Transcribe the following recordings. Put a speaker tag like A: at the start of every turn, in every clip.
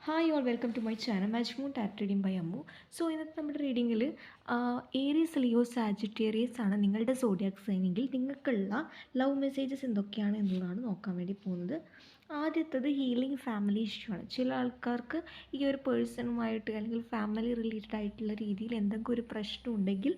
A: Hi all welcome to my channel മാജ്മൂൺ ടാറ്റ് reading by Ammu. So ഇന്നത്തെ നമ്മുടെ റീഡിങ്ങിൽ ഏരീസ് ലിയോ സാജിറ്റേറിയസ് ആണ് നിങ്ങളുടെ സോഡിയാക് സൈനെങ്കിൽ നിങ്ങൾക്കുള്ള ലവ് മെസ്സേജസ് എന്തൊക്കെയാണ് എന്നുള്ളതാണ് നോക്കാൻ വേണ്ടി പോകുന്നത്. ആദ്യത്തത് ഹീലിംഗ് ഫാമിലി ഇഷ്യൂ ആണ്. ചില ആൾക്കാർക്ക് ഈ ഒരു പേഴ്സണുമായിട്ട് അല്ലെങ്കിൽ ഫാമിലി റിലേറ്റഡ് ആയിട്ടുള്ള രീതിയിൽ എന്തെങ്കിലും ഒരു പ്രശ്നം ഉണ്ടെങ്കിൽ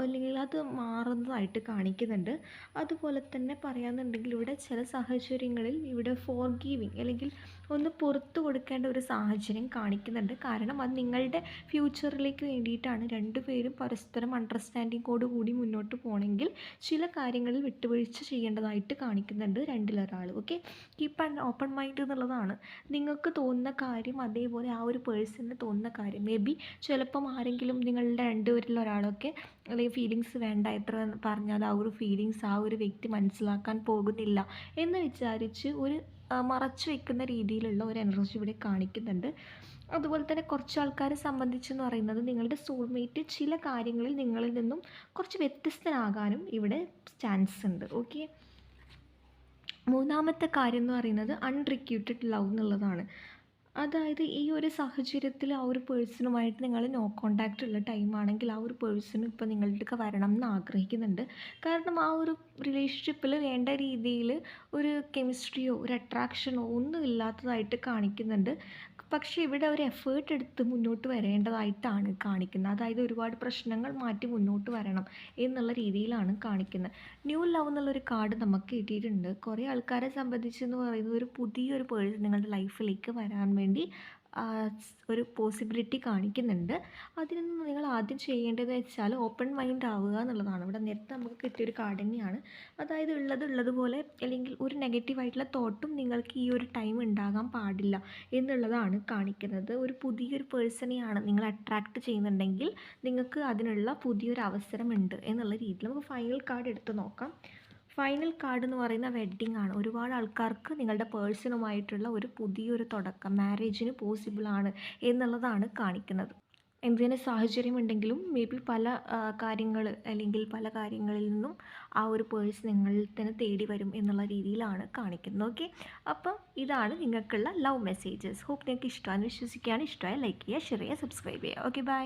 A: അല്ലെങ്കിൽ അത് മാറുന്നതായിട്ട് കാണിക്കുന്നുണ്ട്. അതുപോലെ തന്നെ പറയാമെന്നുണ്ടെങ്കിൽ ഇവിടെ ചില സാഹചര്യങ്ങളിൽ ഇവിടെ ഫോർഗീവിങ് അല്ലെങ്കിൽ ഒന്ന് പുറത്തു കൊടുക്കേണ്ട ഒരു സാഹചര്യം കാണിക്കുന്നുണ്ട്. കാരണം അത് നിങ്ങളുടെ ഫ്യൂച്ചറിലേക്ക് വേണ്ടിയിട്ടാണ്. രണ്ടുപേരും പരസ്പരം അണ്ടർസ്റ്റാൻഡിങ്ങോട് കൂടി മുന്നോട്ട് പോകണമെങ്കിൽ ചില കാര്യങ്ങളിൽ വിട്ടുവീഴ്ച ചെയ്യേണ്ടതായിട്ട് കാണിക്കുന്നുണ്ട് രണ്ടിലൊരാൾ. Okay, keep and open mind എന്നുള്ളതാണ്. നിങ്ങൾക്ക് തോന്നുന്ന കാര്യം അതേപോലെ ആ ഒരു പേഴ്സണിന് തോന്നുന്ന കാര്യം മേ ബി ചിലപ്പം ആരെങ്കിലും നിങ്ങളുടെ രണ്ടുപേരിൽ ഒരാളൊക്കെ അല്ലെങ്കിൽ ഫീലിങ്സ് വേണ്ട എത്ര പറഞ്ഞാൽ ആ ഒരു ഫീലിങ്സ് ആ ഒരു വ്യക്തി മനസ്സിലാക്കാൻ പോകുന്നില്ല എന്ന് വിചാരിച്ച് ഒരു മറച്ചു വെക്കുന്ന രീതിയിലുള്ള ഒരു എനർജി ഇവിടെ കാണിക്കുന്നുണ്ട്. അതുപോലെ തന്നെ കുറച്ച് ആൾക്കാരെ സംബന്ധിച്ചെന്ന് പറയുന്നത് നിങ്ങളുടെ സോൾമേറ്റ് ചില കാര്യങ്ങളിൽ നിങ്ങളിൽ നിന്നും കുറച്ച് വ്യത്യസ്തനാകാനും ഇവിടെ ചാൻസ് ഉണ്ട്. ഓക്കെ, മൂന്നാമത്തെ കാര്യം എന്ന് പറയുന്നത് അൺറിക്യൂട്ടഡ് ലവ് എന്നുള്ളതാണ്. അതായത് ഈ ഒരു സാഹചര്യത്തിൽ ആ ഒരു പേഴ്സണുമായിട്ട് നിങ്ങൾ നോ കോണ്ടാക്റ്റ് ഉള്ള ടൈമാണെങ്കിൽ ആ ഒരു പേഴ്സൺ ഇപ്പോൾ നിങ്ങളുടെ വരണം എന്ന് ആഗ്രഹിക്കുന്നുണ്ട്. കാരണം ആ ഒരു റിലേഷൻഷിപ്പിൽ വേണ്ട രീതിയിൽ ഒരു കെമിസ്ട്രിയോ ഒരു അട്രാക്ഷനോ ഒന്നും ഇല്ലാത്തതായിട്ട് കാണിക്കുന്നുണ്ട്. പക്ഷേ ഇവിടെ ഒരു എഫേർട്ട് എടുത്ത് മുന്നോട്ട് വരേണ്ടതായിട്ടാണ് കാണിക്കുന്നത്. അതായത് ഒരുപാട് പ്രശ്നങ്ങൾ മാറ്റി മുന്നോട്ട് വരണം എന്നുള്ള രീതിയിലാണ് കാണിക്കുന്നത്. ന്യൂ ലവ് എന്നുള്ളൊരു കാർഡ് നമുക്ക് കിട്ടിയിട്ടുണ്ട്. കുറേ ആൾക്കാരെ സംബന്ധിച്ചെന്ന് പറയുന്നത് ഒരു പുതിയൊരു പേഴ്സൺ നിങ്ങളുടെ ലൈഫിലേക്ക് വരാൻ വേണ്ടി ഒരു പോസിബിലിറ്റി കാണിക്കുന്നുണ്ട്. അതിനൊന്നും നിങ്ങൾ ആദ്യം ചെയ്യേണ്ടതെന്ന് വെച്ചാൽ ഓപ്പൺ മൈൻഡ് ആവുക എന്നുള്ളതാണ്. ഇവിടെ നേരത്തെ നമുക്ക് കിട്ടിയൊരു കാർഡ് തന്നെയാണ്. അതായത് ഉള്ളതുപോലെ അല്ലെങ്കിൽ ഒരു നെഗറ്റീവായിട്ടുള്ള തോട്ടും നിങ്ങൾക്ക് ഈ ഒരു ടൈം ഉണ്ടാകാൻ പാടില്ല എന്നുള്ളതാണ് കാണിക്കുന്നത്. ഒരു പുതിയൊരു പേഴ്സണെയാണ് നിങ്ങൾ അട്രാക്റ്റ് ചെയ്യുന്നുണ്ടെങ്കിൽ നിങ്ങൾക്ക് അതിനുള്ള പുതിയൊരു അവസരമുണ്ട് എന്നുള്ള രീതിയിൽ നമുക്ക് ഫൈനൽ കാർഡ് എടുത്ത് നോക്കാം. ഫൈനൽ കാർഡ് എന്ന് പറയുന്ന വെഡ്ഡിങ് ആണ്. ഒരുപാട് ആൾക്കാർക്ക് നിങ്ങളുടെ പേഴ്സണുമായിട്ടുള്ള ഒരു പുതിയൊരു തുടക്കം മാരേജിന് പോസിബിളാണ് എന്നുള്ളതാണ് കാണിക്കുന്നത്. എന്തിന് സാഹചര്യം ഉണ്ടെങ്കിലും മേ ബി പല കാര്യങ്ങൾ അല്ലെങ്കിൽ പല കാര്യങ്ങളിൽ നിന്നും ആ ഒരു പേഴ്സൺ നിങ്ങളിൽ തന്നെ തേടി വരും എന്നുള്ള രീതിയിലാണ് കാണിക്കുന്നത്. ഓക്കെ, അപ്പം ഇതാണ് നിങ്ങൾക്കുള്ള ലവ് മെസ്സേജസ്. ഹോപ്പ് നിങ്ങൾക്ക് ഇഷ്ടമാണെന്ന് വിശ്വസിക്കുകയാണ്. ഇഷ്ടമായ ലൈക്ക് ചെയ്യുക, ഷെയർ ചെയ്യുക, സബ്സ്ക്രൈബ് ചെയ്യുക. Okay, by.